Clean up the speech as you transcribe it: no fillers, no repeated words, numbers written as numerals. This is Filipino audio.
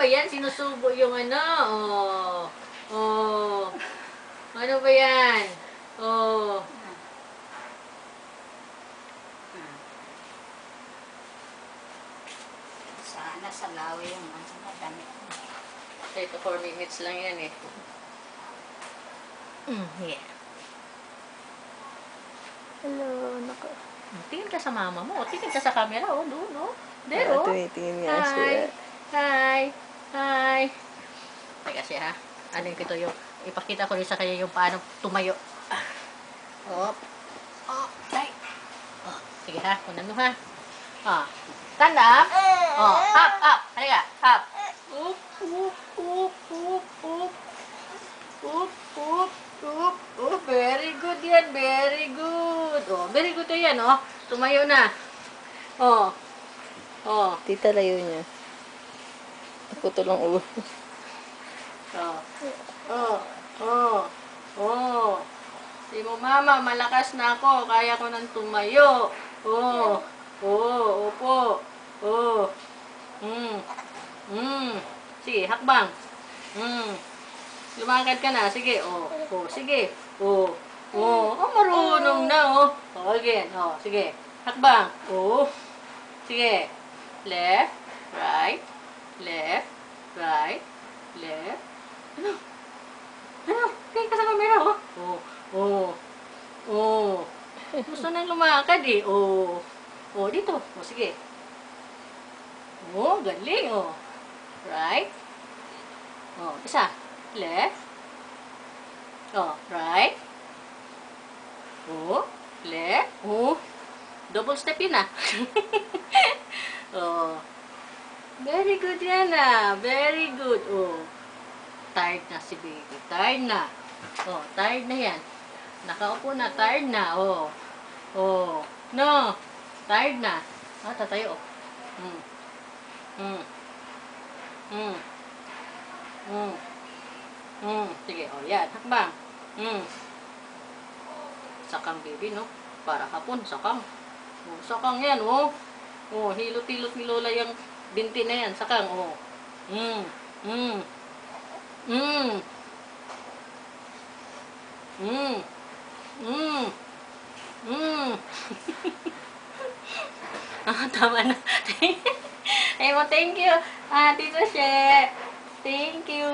yan? Sinusubo yung ano? Oh. Oh. Ano ba yan? Oh. Sana sa lawi yung ano na damit. Ito 4 minutes lang yan eh. Yeah. Hello, naka. Tingin ka sa mama mo. Tingin ka sa camera. Oh, doon, oh. There, oh. Tumitingin nga Hi. siya. Hi. Hi. Teka siya, ha. Ano yung yung ipakita ko rin sa kanya yung paano tumayo. Oh. Oh, day. Oh, sige ha. Kunan mo ha. Oh. Stand up. Oh, up, up. Halika. Up. Up, up, up, up, up. Up, up, up. Oh, very good yan. Very good. Oh, very good yan, oh. Tumayo na. Oh. Oh. Tita, layo niya. Naputol ang ulo. Oh. Oh. Oh. Oh. Di mo, mama, malakas na ako. Kaya ko nang tumayo. Oh. Oh. Opo. Oh. Sige, hakbang. Lumakad ka na. Sige. Oh. Oh. Sige. Oh. Oh. Oh, marunong na, oh. Oh, again. Oh, sige. Hakbang. Oh. Sige. Left. Right. Left. Right. Left. Ano? Ano? Kaya ka sa camera, oh. Oh. Oh. Oh. Gusto nang lumakad, eh. Oh. Oh, dito. Oh, sige. Oh, galing, oh. Right. Oh, isa. Left. Oh, right. Oh, left. Oh. Double step yun, ah. Oh. Very good yan, ah. Very good. Oh. Tired na si baby. Tired na. Oh, tired na yan. Nakaupo na. Tired na. Oh. Oh. No. Tired na. Ah, tatayo. Sige. Oh, yan. Hakbang. Sakang baby, no? Para hapon. Sakang. Oh, sakang yan, oh. Oh, hilot-hilot ni Lola yung binti na yan. Sakang, oh. Ah, tama na. Ay mo, thank you. Ah, Tito She. Thank you.